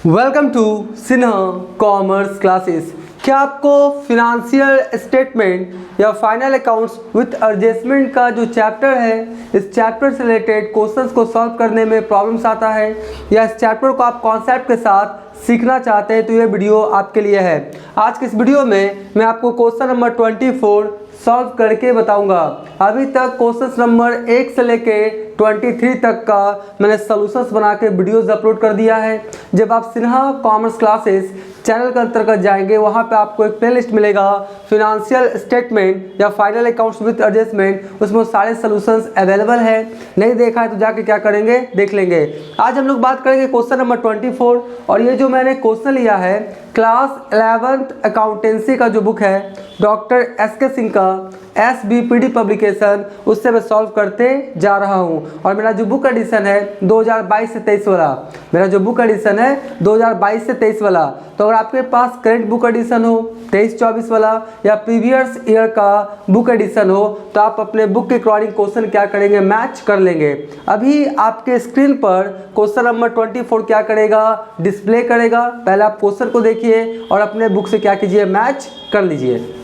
Welcome to Sinha commerce classes. क्या आपको financial statement या फाइनल अकाउंट्स विथ एडजस्टमेंट का जो चैप्टर है, इस चैप्टर से रिलेटेड क्वेश्चंस को सॉल्व करने में प्रॉब्लम्स आता है, या इस चैप्टर को आप कॉन्सेप्ट के साथ सीखना चाहते हैं तो ये वीडियो आपके लिए है। आज के इस वीडियो में मैं आपको क्वेश्चन नंबर 24 सॉल्व करके बताऊंगा। अभी तक क्वेश्चन नंबर 1 से लेके 23 तक का मैंने सॉल्यूशंस बना के वीडियोस अपलोड कर दिया है। जब आप सिन्हा कॉमर्स क्लासेस चैनल के अंतर्गत जाएंगे, वहाँ पे आपको एक प्लेलिस्ट मिलेगा फिनेंशियल स्टेटमेंट या फाइनल अकाउंट्स विद एडजस्टमेंट, उसमें सारे सॉल्यूशंस अवेलेबल है। नहीं देखा है तो जाके क्या करेंगे, देख लेंगे। आज हम लोग बात करेंगे क्वेश्चन नंबर 24, और ये जो मैंने क्वेश्चन लिया है क्लास 11th अकाउंटेंसी का जो बुक है डॉक्टर एस.के. सिंह का SBPD पब्लिकेशन, उससे मैं सॉल्व करते जा रहा हूँ। और मेरा जो बुक एडिशन है 2022 से 23 वाला, मेरा जो बुक एडिशन है 2022 से 23 वाला। तो अगर आपके पास करंट बुक एडिशन हो 23-24 वाला, या प्रीवियस ईयर का बुक एडिशन हो, तो आप अपने बुक के अकॉर्डिंग क्वेश्चन क्या करेंगे, मैच कर लेंगे। अभी आपके स्क्रीन पर क्वेश्चन नंबर 24 क्या करेगा, डिस्प्ले करेगा। पहले आप क्वेश्चन को देखिए और अपने बुक से क्या कीजिए, मैच कर लीजिए।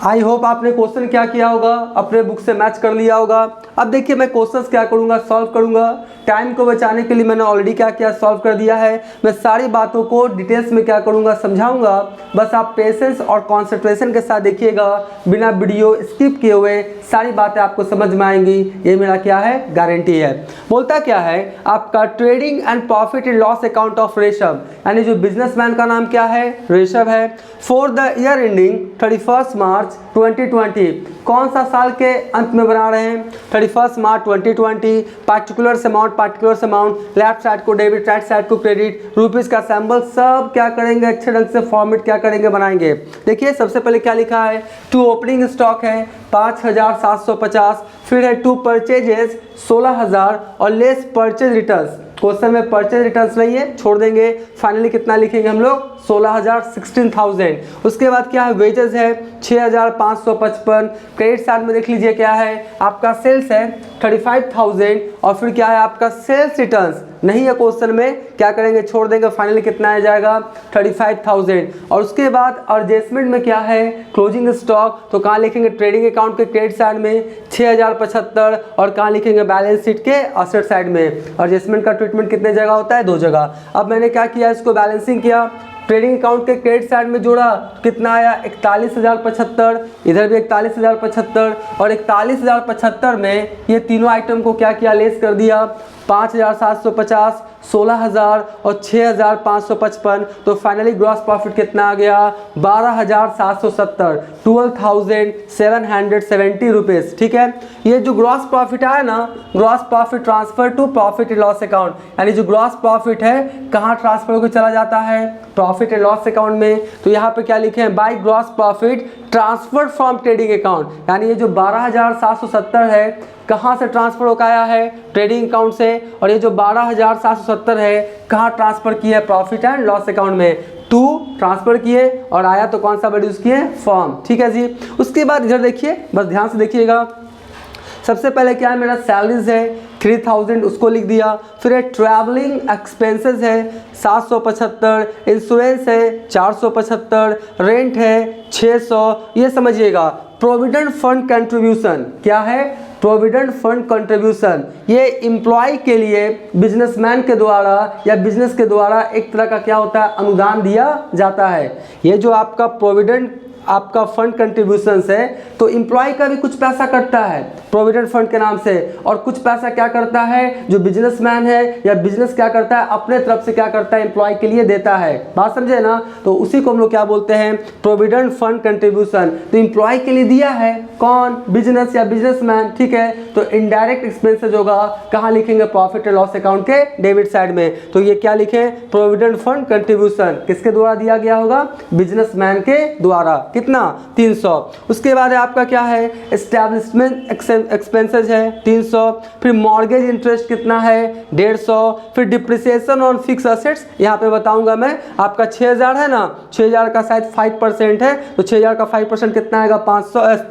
आई होप आपने क्वेश्चन क्या किया होगा, अपने बुक से मैच कर लिया होगा। अब देखिए मैं क्वेश्चंस क्या करूंगा, सॉल्व करूंगा। टाइम को बचाने के लिए मैंने ऑलरेडी क्या किया, सॉल्व कर दिया है। मैं सारी बातों को डिटेल्स में क्या करूंगा, समझाऊंगा। बस आप पेशेंस और कॉन्सेंट्रेशन के साथ देखिएगा, बिना वीडियो स्किप किए हुए सारी बातें आपको समझ में आएंगी, ये मेरा क्या है, गारंटी है। बोलता क्या है आपका, trading and profit and loss account of Rishabh, यानी जो बिजनेसमैन का नाम क्या है, ऋषभ है। For the year ending 31 March 2020, कौन सा साल के अंत में बना रहे हैं, 31 March 2020। Particular amount, left side को डेबिट, राइट साइड को क्रेडिट, रुपीज का सैंबल, सब क्या करेंगे, अच्छे ढंग से फॉर्मेट क्या करेंगे, बनाएंगे। देखिए सबसे पहले क्या लिखा है, टू ओपनिंग स्टॉक है 5750, फिर है टू परचेजेस 16000 और लेस परचेज रिटर्न्स। क्वेश्चन में परचेज रिटर्न्स नहीं है, छोड़ देंगे। फाइनली कितना लिखेंगे हम लोग, 16000, 16000। उसके बाद क्या है, वेजेस है 6555। क्रेडिट साइड में देख लीजिए क्या है, आपका सेल्स है 35000, और फिर क्या है आपका सेल्स रिटर्न्स नहीं है क्वेश्चन में, क्या करेंगे, छोड़ देंगे। फाइनली कितना आ जाएगा, 35000। और उसके बाद एडजस्टमेंट में क्या है, क्लोजिंग स्टॉक, तो कहाँ लिखेंगे, ट्रेडिंग अकाउंट के क्रेडिट साइड में 6075, और कहाँ लिखेंगे, बैलेंस शीट के एसेट साइड में। एडजस्टमेंट का ट्रीटमेंट कितने जगह होता है, 2 जगह। अब मैंने क्या किया, इसको बैलेंसिंग किया, ट्रेडिंग अकाउंट के क्रेडिट साइड में जोड़ा, कितना आया, 41075, इधर भी 41075, और 41075 में ये तीनों आइटम को क्या किया, लेस कर दिया, 5750, 16000 और 6555। तो फाइनली ग्रॉस प्रॉफिट कितना आ गया, 12770, 12770 रुपीज़। ठीक है, ये जो ग्रॉस प्रॉफिट आया ना, gross profit transfer to profit and loss account, यानी जो ग्रॉस प्रॉफिट है कहाँ ट्रांसफर होकर चला जाता है, प्रॉफिट एंड लॉस अकाउंट में। तो यहाँ पे क्या लिखे हैं, by gross profit transfer from trading account, यानी ये जो 12770 है कहाँ से ट्रांसफर होकर आया है, ट्रेडिंग अकाउंट से। और ये जो 12770 है कहाँ ट्रांसफर किया है, प्रॉफिट एंड लॉस अकाउंट में। टू ट्रांसफर किए और आया तो कौन सा वर्ड यूज किए, फॉर्म। ठीक है जी। उसके बाद इधर देखिए, बस ध्यान से देखिएगा। सबसे पहले क्या है, मेरा सैलरीज है 3000, उसको लिख दिया। फिर है ट्रैवलिंग एक्सपेंसेस है 775, इंश्योरेंस है 475, रेंट है 600, ये समझिएगा। प्रोविडेंट फंड कंट्रीब्यूशन क्या है, प्रोविडेंट फंड कंट्रीब्यूशन, ये एम्प्लॉय के लिए बिजनेसमैन के द्वारा या बिजनेस के द्वारा एक तरह का क्या होता है, अनुदान दिया जाता है। ये जो आपका प्रोविडेंट आपका फंड कंट्रीब्यूशंस है तो एम्प्लॉय का भी कुछ पैसा कटता है प्रोविडेंट फंड के नाम से, और कुछ पैसा क्या करता है जो बिजनेसमैन है या बिजनेस क्या करता है अपने तरफ से क्या करता है एम्प्लॉय के लिए देता है। बात समझे ना? तो उसी को हम लोग क्या बोलते हैं, प्रोविडेंट फंड कंट्रीब्यूशन। तो एम्प्लॉय के लिए दिया है कौन, बिजनेस या बिजनेसमैन, ठीक है। तो इनडायरेक्ट एक्सपेंसेस होगा, कहाँ लिखेंगे, प्रॉफिट एंड लॉस अकाउंट के डेबिट साइड में। तो ये क्या लिखे, प्रोविडेंट फंड कंट्रीब्यूशन किसके द्वारा दिया गया होगा, बिजनेसमैन के द्वारा। कितना, 300। उसके बाद आपका क्या है, एस्टैब्लिशमेंट एक्सपेंसेस है 300। फिर मॉर्गेज इंटरेस्ट कितना है, 150। फिर डिप्रिसिएशन ऑन फिक्स असेट्स यहाँ पे बताऊंगा मैं, आपका 6000 है ना, 6000 का शायद 5% है, तो 6000 का 5% कितना आएगा,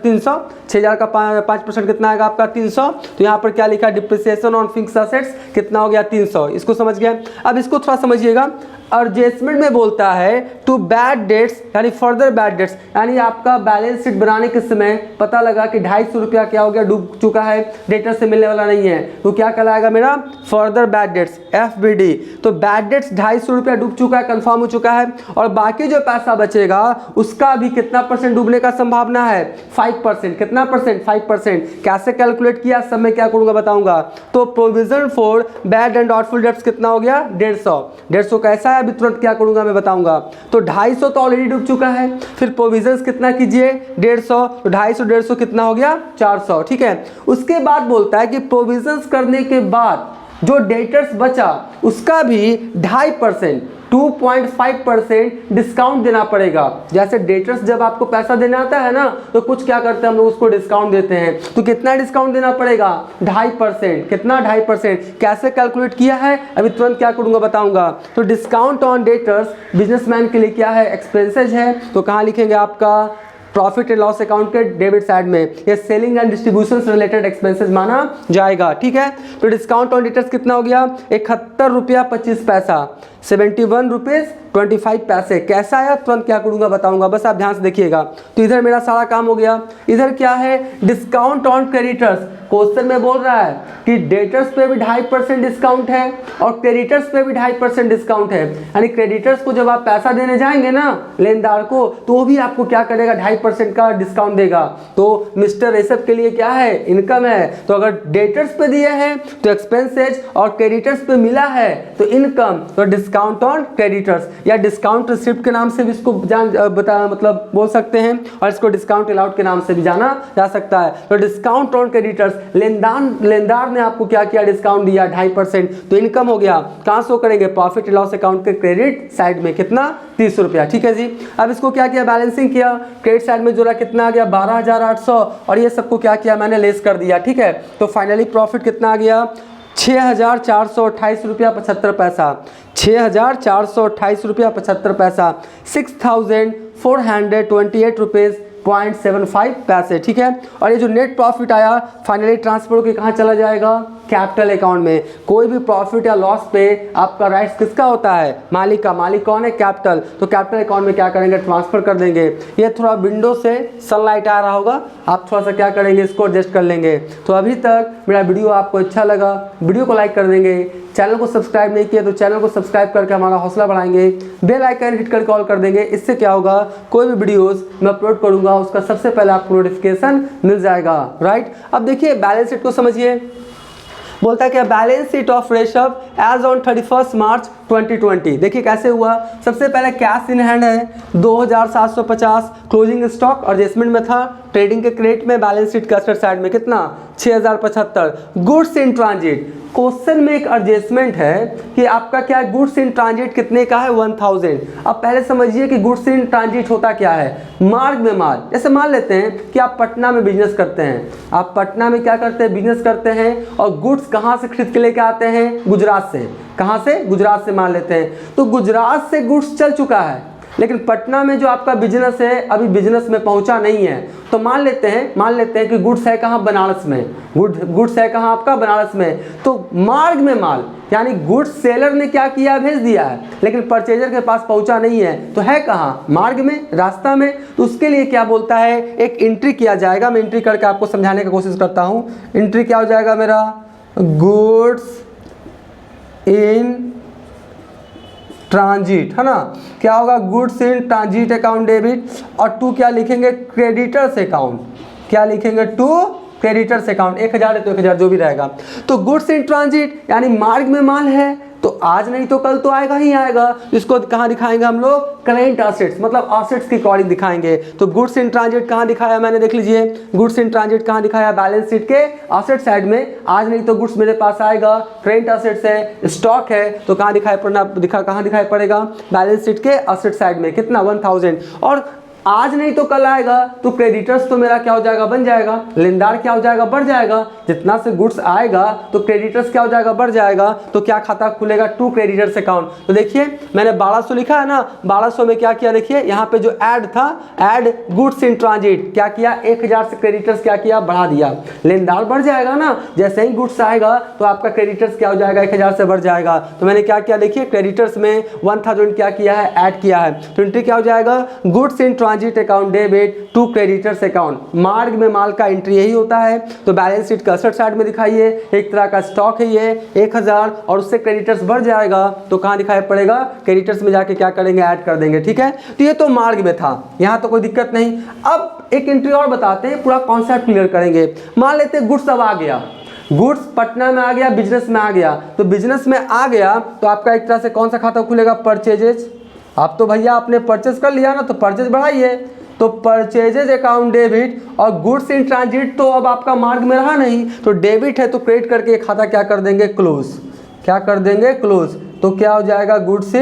300। 6000 का 5% कितना आएगा आपका 300। तो यहाँ पर क्या लिखा, डिप्रिसिएशन ऑन फिक्स असेट्स कितना हो गया, 300। इसको समझ गए। अब इसको थोड़ा समझिएगा, एडजस्टमेंट में बोलता है टू बैड डेट्स यानी फर्दर बैड डेट्स, यानी आपका बैलेंस शीट बनाने के समय पता लगा कि 250 रुपया क्या हो गया, डूब चुका है, डेटर से मिलने वाला नहीं है, तो क्या कहलाएगा मेरा, फर्दर बैड डेट्स, FBD। तो बैड डेट्स 250 रुपया डूब चुका है, कंफर्म हो चुका है, और बाकी जो पैसा बचेगा उसका भी कितना परसेंट डूबने का संभावना है, 5%। कितना परसेंट, 5%। कैसे कैलकुलेट किया, सब मैं क्या करूंगा बताऊंगा। तो provision for bad and doubtful debts कितना हो गया, 150 कैसा है, अभी तुरंत क्या करूंगा मैं बताऊंगा। तो 250 तो ऑलरेडी डूब चुका है, फिर प्रोविजंस कितना कीजिए, 150। तो 250 150 कितना हो गया, 400, ठीक है। उसके बाद बोलता है कि प्रोविजंस करने के बाद जो डेटर्स बचा उसका भी 2.5% 2.5% डिस्काउंट देना पड़ेगा। जैसे डेटर्स जब आपको पैसा देना आता है ना, तो कुछ क्या करते हैं हम लोग, उसको डिस्काउंट देते हैं। तो कितना डिस्काउंट देना पड़ेगा, 2.5%। कितना, 2.5%। कैसे कैलकुलेट किया है, अभी तुरंत क्या करूंगा बताऊंगा। तो डिस्काउंट ऑन डेटर्स बिजनेसमैन के लिए क्या है, एक्सपेंसेज है, तो कहाँ लिखेंगे, आपका प्रॉफिट एंड लॉस अकाउंट के डेबिट साइड में। ये सेलिंग एंड डिस्ट्रीब्यूशन से रिलेटेड एक्सपेंसेस माना जाएगा, ठीक है। तो डिस्काउंट ऑन डेटर्स कितना हो गया, 71 रुपया 25 पैसा, 71 रुपीज़ 25 पैसे। कैसा आया, तुरंत क्या करूंगा बताऊंगा, बस आप ध्यान से देखिएगा। तो इधर मेरा सारा काम हो गया। इधर क्या है, डिस्काउंट ऑन क्रेडिटर्स। क्वेश्चन में बोल रहा है कि डेटर्स पे भी 2.5% डिस्काउंट है और क्रेडिटर्स पे भी 2.5% डिस्काउंट है, यानी क्रेडिटर्स को जब आप पैसा देने जाएंगे ना लेनदार को, तो वो भी आपको क्या करेगा, 2.5% का डिस्काउंट देगा। तो मिस्टर ऋषभ के लिए क्या है, इनकम है। तो अगर डेटर्स पे दिए हैं तो एक्सपेंसेज, और क्रेडिटर्स पे मिला है तो इनकम, तो डिस्काउंट ऑन क्रेडिटर्स या डिस्काउंट रिसिप्ट के नाम से भी इसको मतलब बोल सकते हैं, और इसको डिस्काउंट अलाउड के नाम से भी जाना जा सकता है। तो डिस्काउंट ऑन क्रेडिटर्स, लेनदार ने आपको क्या किया, डिस्काउंट दिया 2.5%, तो इनकम हो गया। कहाँ शो करेंगे, प्रॉफिट एंड लॉस अकाउंट के क्रेडिट साइड में। कितना, 30 रुपया, ठीक है जी। अब इसको क्या किया, बैलेंसिंग किया, क्रेडिट साइड में जोड़ा, कितना आ गया, 12,800, और ये सबको क्या किया मैंने, लेस कर दिया, ठीक है। तो फाइनली प्रॉफिट कितना आ गया, 6,428 रुपया 75 पैसा, 6,428 रुपया 75 पैसा, 6,428 रुपीज़ 0.75 पैसे, ठीक है। और ये जो नेट प्रॉफिट आया फाइनली ट्रांसफर होकर कहाँ चला जाएगा, कैपिटल अकाउंट में। कोई भी प्रॉफिट या लॉस पे आपका राइट्स किसका होता है, मालिक का। मालिक कौन है, कैपिटल। तो कैपिटल अकाउंट में क्या करेंगे, ट्रांसफर कर देंगे। ये थोड़ा विंडो से सनलाइट आ रहा होगा, आप थोड़ा सा क्या करेंगे, इसको एडजस्ट कर लेंगे। तो अभी तक मेरा वीडियो आपको अच्छा लगा, वीडियो को लाइक कर देंगे, चैनल को सब्सक्राइब नहीं किया तो चैनल को सब्सक्राइब करके हमारा हौसला बढ़ाएंगे, बेल आइकन हिट करके ऑल कर देंगे। इससे क्या होगा, कोई भी वीडियोस मैं अपलोड करूंगा उसका सबसे पहले आपको नोटिफिकेशन मिल जाएगा, राइट। अब देखिए बैलेंस शीट को समझिए, बोलता है कि balance sheet of Rishabh as on 31 March 2020। देखिए कैसे हुआ, सबसे पहले कैश इन हैंड है 2,750, क्लोजिंग स्टॉक एडजस्टमेंट में था, ट्रेडिंग के क्रेडिट में, बैलेंस शीट का असेट साइड में कितना, 6,075। गुड्स इन ट्रांजिट, क्वेश्चन में एक एडजस्टमेंट है कि आपका क्या है, गुड्स इन ट्रांजिट कितने का है, 1000। अब पहले समझिए कि गुड्स इन ट्रांजिट होता क्या है, मार्ग में माल। जैसे मान लेते हैं कि आप पटना में बिजनेस करते हैं, आप पटना में क्या करते हैं, बिजनेस करते हैं, और गुड्स कहाँ से खरीद के लेके आते हैं, गुजरात से। कहाँ से, गुजरात से मान लेते हैं। तो गुजरात से गुड्स चल चुका है, लेकिन पटना में जो आपका बिजनेस है अभी बिजनेस में पहुंचा नहीं है। तो मान लेते हैं कि गुड्स है कहाँ, बनारस में। गुड्स है कहाँ आपका, बनारस में। तो मार्ग में माल, यानी गुड्स सेलर ने क्या किया, भेज दिया है, लेकिन परचेजर के पास पहुंचा नहीं है, तो है कहाँ, मार्ग में, रास्ता में। तो उसके लिए क्या बोलता है, एक एंट्री किया जाएगा। मैं एंट्री करके आपको समझाने की कोशिश करता हूँ। एंट्री क्या हो जाएगा मेरा, गुड्स इन ट्रांजिट, है ना, क्या होगा, goods in transit account debit, और टू क्या लिखेंगे, क्रेडिटर्स अकाउंट, क्या लिखेंगे, टू क्रेडिटर्स अकाउंट, 1000 है तो 1000 जो भी रहेगा। तो गुड्स इन ट्रांजिट यानी मार्ग में माल है, तो आज नहीं तो कल तो आएगा ही आएगा। इसको कहाँ दिखाएंगे हम लोग, करेंट असेट्स, मतलब असेट्स की अकॉर्डिंग दिखाएंगे। तो गुड्स इन ट्रांजिट कहाँ दिखाया मैंने, देख लीजिए, गुड्स इन ट्रांजिट कहाँ दिखाया, बैलेंस शीट के असेट साइड में। आज नहीं तो गुड्स मेरे पास आएगा, करेंट असेट्स है, स्टॉक है, तो कहाँ कहाँ दिखाई पड़ेगा, बैलेंस शीट के असेट साइड में। कितना, 1000। और आज नहीं तो कल आएगा, तो क्रेडिटर्स तो मेरा क्या हो जाएगा, बन जाएगा, लेनदार क्या हो जाएगा, बढ़ जाएगा। जितना से गुड्स आएगा तो क्रेडिटर्स क्या हो जाएगा, बढ़ जाएगा। तो क्या खाता खुलेगा, टू क्रेडिटर्स अकाउंट। तो देखिए मैंने 1200 लिखा है ना, 1200 में क्या किया, देखिए यहाँ पे जो ऐड था, ऐड गुड्स इन ट्रांजिट, क्या किया, 1000 से क्रेडिटर्स क्या किया, बढ़ा दिया। लेनदार बढ़ जाएगा ना, जैसे ही गुड्स आएगा तो आपका क्रेडिटर्स क्या हो जाएगा, 1000 से बढ़ जाएगा। तो मैंने क्या किया, देखिए क्रेडिटर्स में 1000 क्या किया है, ऐड किया है। तो एंट्री क्या हो जाएगा, goods in transit account debit to creditors account. मार्ग में माल का एंट्री यही होता है। तो बैलेंस शीट का असेट साइड में दिखाइए, एक तरह का स्टॉक है ये 1000, और उससे क्रेडिटर्स बढ़ जाएगा तो कहाँ दिखाई पड़ेगा, क्रेडिटर्स में जाके क्या करेंगे, ऐड कर देंगे। ठीक है, तो ये तो मार्ग में था, यहाँ तो कोई दिक्कत नहीं। अब एक एंट्री और बताते हैं, पूरा कॉन्सेप्ट क्लियर करेंगे। मान लेते हैं गुड्स अब आ गया, गुड्स पटना में आ गया, बिजनेस में आ गया। तो बिजनेस में आ गया तो आपका एक तरह से कौन सा खाता खुलेगा, परचेजेज। आप तो भैया आपने परचेज कर लिया ना, तो परचेज बढ़ाइए, तो परचेजेज अकाउंट डेबिट। और गुड्स इन ट्रांजिट तो अब आपका मार्ग में रहा नहीं, तो डेबिट है तो क्रेडिट करके खाता क्या कर देंगे, क्लोज। क्या कर देंगे, क्लोज। तो क्या हो जाएगा, गुड्स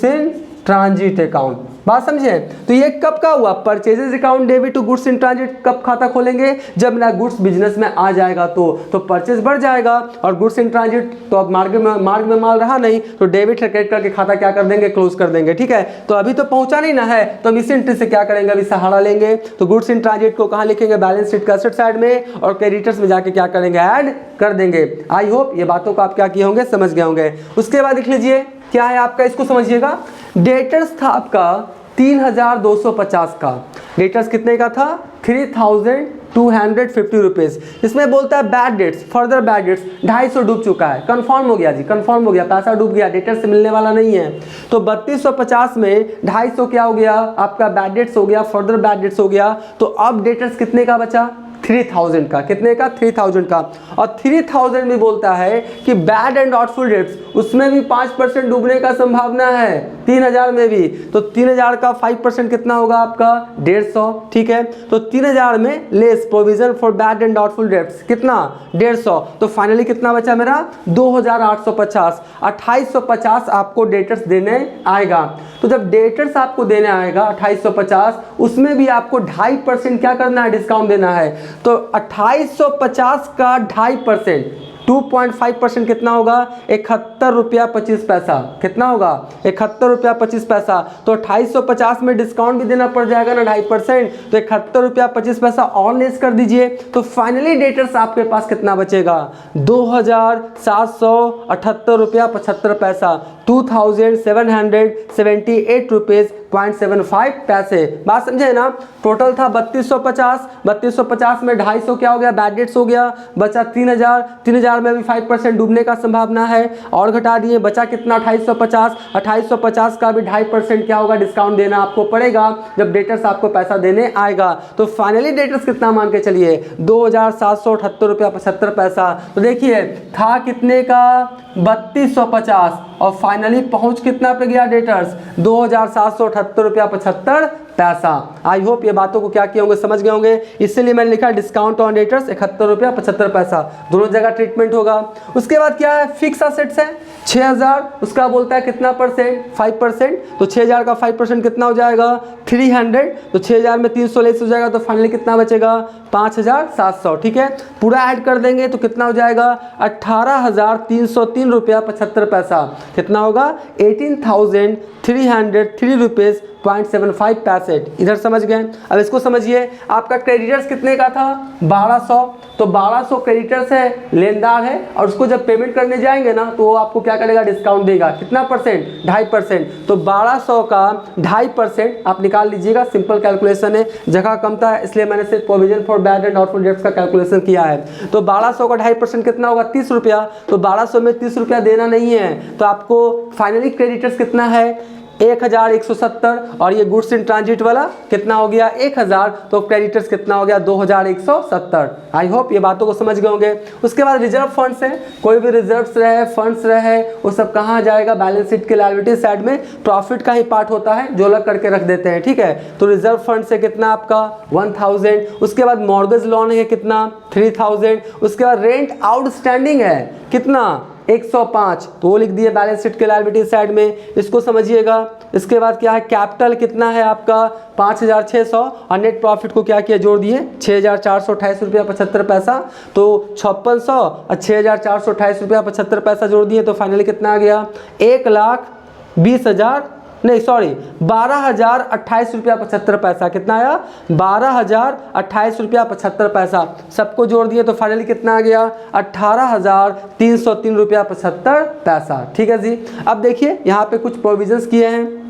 इन ट्रांजिट अकाउंट। बात समझे, तो ये कब का हुआ, purchases account debit to goods in transit. कब खाता खोलेंगे, जब मेरा गुड्स बिजनेस में आ जाएगा तो परचेज बढ़ जाएगा, और गुड्स इन ट्रांजिट तो अब मार्ग में माल रहा नहीं, तो डेबिट है क्रेडिट करके खाता क्या कर देंगे, क्लोज कर देंगे। ठीक है, तो अभी तो पहुंचा नहीं ना है, तो हम इस एंट्री से क्या करेंगे, अभी सहारा लेंगे। तो गुड्स इन ट्रांजिट को कहाँ लिखेंगे, बैलेंस शीट का असेट साइड में, और क्रेडिटर्स में जाके क्या करेंगे, ऐड कर देंगे। आई होप ये बातों को आप क्या किए होंगे, समझ गए होंगे। उसके बाद देख लीजिए क्या है आपका, इसको समझिएगा। डेटर्स था आपका 3250 का, डेटर्स कितने का था, 3250 रुपीज़। इसमें बोलता है bad debts, further bad debts 250 डूब चुका है, कंफर्म हो गया जी, कंफर्म हो गया, पैसा डूब गया, डेटर्स से मिलने वाला नहीं है। तो 3250 में 250 क्या हो गया, आपका बैड डेट्स हो गया, फर्दर बैड डेट्स हो गया। तो अब डेटर्स कितने का बचा, 3000 का। कितने का, 3000 का। और 3000 में बोलता है कि बैड एंड डाउटफुल डेट्स, उसमें भी 5% डूबने का संभावना है, 3000 में भी। तो 3000 का 5% कितना होगा आपका, 150। ठीक है, तो 3000 में less provision for bad and doubtful debts कितना, 150। तो फाइनली कितना बचा मेरा, 2850। 2850 आपको डेटर्स देने आएगा। तो जब डेटर्स आपको देने आएगा 2850, उसमें भी आपको 2.5% क्या करना है, डिस्काउंट देना है। तो 2850 का 2.5%, 2.5% कितना होगा, 71 रुपया 25 पैसा। कितना होगा, 71 रुपया 25 पैसा। तो 2850 में डिस्काउंट भी देना पड़ जाएगा ना 2.5%, तो 71 रुपया 25 पैसा और लेस कर दीजिए। तो फाइनली डेटर्स आपके पास कितना बचेगा, 2778 रुपया 75 पैसा, 2778 रुपीज़ 0.75 पैसे। बात समझे ना, टोटल था 3250, 3250 में 250 क्या हो गया, बैड डेट्स हो गया, बचा 3000, 3000 में भी 5% डूबने का संभावना है, और घटा दिए, बचा कितना, 2850। 2850 का भी 2.5% क्या होगा, डिस्काउंट देना आपको पड़ेगा जब डेटर्स आपको पैसा देने आएगा। तो फाइनली डेटर्स कितना मान के चलिए, 2778 रुपया 75 पैसा। तो देखिए था कितने का, 3250, और फाइनली पहुंच कितना पे गया डेटर्स, 2778 रुपया 75 पैसा। आई होप ये बातों को क्या किए होंगे, समझ गए होंगे। इसलिए मैंने लिखा डिस्काउंट ऑन डेटर्स 71 रुपया 75 पैसा, दोनों जगह ट्रीटमेंट होगा। उसके बाद क्या है, फिक्स असेट्स है 6000, उसका बोलता है कितना परसेंट, 5%। तो 6000 का 5% कितना हो जाएगा, 300। तो 6000 में 300 लेस हो जाएगा, तो फाइनली कितना बचेगा, 5700। ठीक है, पूरा ऐड कर देंगे तो कितना हो जाएगा, 18303 रुपया 75 पैसा। कितना होगा, 18,303 रुपीज़ 0.75 पैसे। इधर समझ गए। अब इसको समझिए, आपका क्रेडिटर्स कितने का था 1200, तो 1200 क्रेडिटर्स है, लेनदार है, और उसको जब पेमेंट करने जाएंगे ना तो वो आपको क्या करेगा, डिस्काउंट देगा। कितना परसेंट, 2.5%। तो 1200 का 2.5% आप निकाल लीजिएगा। सिंपल कैलकुलेशन है, जगह कम था इसलिए मैंने सिर्फ provision for bad and doubtful debts का कैलकुलेशन किया है। तो 1200 का 2.5% कितना होगा, 30 रुपया। तो 1200 में 30 रुपया देना नहीं है, तो आपको फाइनली क्रेडिटर्स कितना है 1170, और ये गुड्स इन ट्रांजिट वाला कितना हो गया 1000, तो क्रेडिटर्स कितना हो गया 2170। आई होप ये बातों को समझ गए होंगे। उसके बाद रिजर्व फंड्स है, कोई भी रिजर्व्स रहे, फंड्स रहे, वो सब कहाँ जाएगा, बैलेंस शीट के लायबिलिटी साइड में प्रॉफिट का ही पार्ट होता है जो अलग करके रख देते हैं, ठीक है। तो रिजर्व फंड से कितना आपका 1000। उसके बाद मॉर्गेज लोन है कितना 3000। उसके बाद रेंट आउटस्टैंडिंग है कितना 105, तो वो लिख दिए बैलेंस शीट के लायबिलिटी साइड में, इसको समझिएगा। इसके बाद क्या है, कैपिटल कितना है आपका 5600, और नेट प्रॉफिट को क्या किया, जोड़ दिए 6428 रुपया 75 पैसा। तो 5600 और 6428 रुपया 75 पैसा जोड़ दिए, तो फाइनली कितना आ गया 12,028 रुपया 75 पैसा। कितना आया 12,028 रुपया 75 पैसा। सबको जोड़ दिए तो फाइनली कितना आ गया 18,303 रुपया 75 पैसा। ठीक है जी। अब देखिए यहाँ पे कुछ प्रोविजंस किए हैं।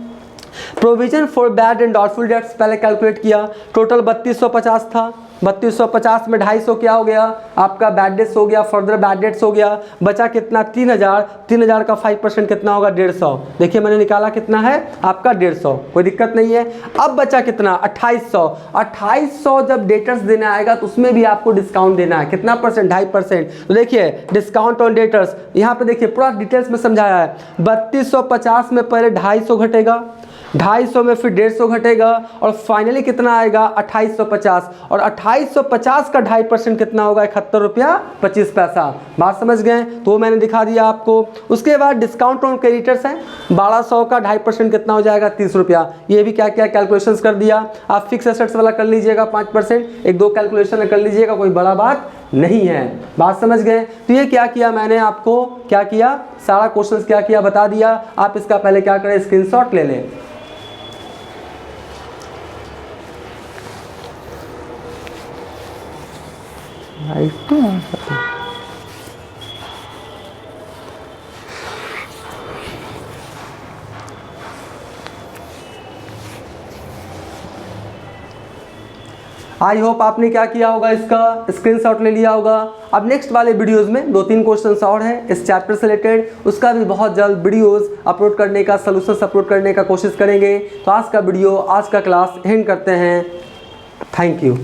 Provision for bad and doubtful debts पहले कैलकुलेट किया, टोटल 3250 था। 3250 में 250 क्या हो गया आपका बैड डेट्स हो गया, फर्दर बैड डेट्स हो गया, बचा कितना 3000। 3000 का 5% कितना होगा 150। देखिए मैंने निकाला कितना है आपका 150, कोई दिक्कत नहीं है। अब बचा कितना 2800। 2800 जब डेटर्स देने आएगा तो उसमें भी आपको डिस्काउंट देना है, कितना परसेंट 2.5%। तो देखिए डिस्काउंट ऑन डेटर्स, यहाँ पे देखिए पूरा डिटेल्स में समझाया है। 3250 में पहले 250 घटेगा, 250 में फिर 150 घटेगा, और फाइनली कितना आएगा 2850। और 2850 का 2.5% कितना होगा 71 रुपया 25 पैसा। बात समझ गए, तो मैंने दिखा दिया आपको। उसके बाद डिस्काउंट ऑन क्रेडिटर्स है 1200 का 2.5% कितना हो जाएगा 30 रुपया। ये भी क्या क्या कैलकुलेशंस कर दिया। आप फिक्स एसेट्स वाला कर लीजिएगा 5%, 1-2 कैलकुलेशन कर लीजिएगा, कोई बड़ा बात नहीं है। बात समझ गए। तो ये क्या किया मैंने आपको, क्या किया सारा क्वेश्चन क्या किया बता दिया। आप इसका पहले क्या करें स्क्रीनशॉट ले लें। आई होप आपने क्या किया होगा, इसका स्क्रीनशॉट ले लिया होगा। अब नेक्स्ट वाले वीडियोस में 2-3 क्वेश्चंस और हैं इस चैप्टर से रिलेटेड, उसका भी बहुत जल्द वीडियोस अपलोड करने का, सॉल्यूशंस अपलोड करने का कोशिश करेंगे। तो आज का वीडियो, आज का क्लास एंड करते हैं। Thank you.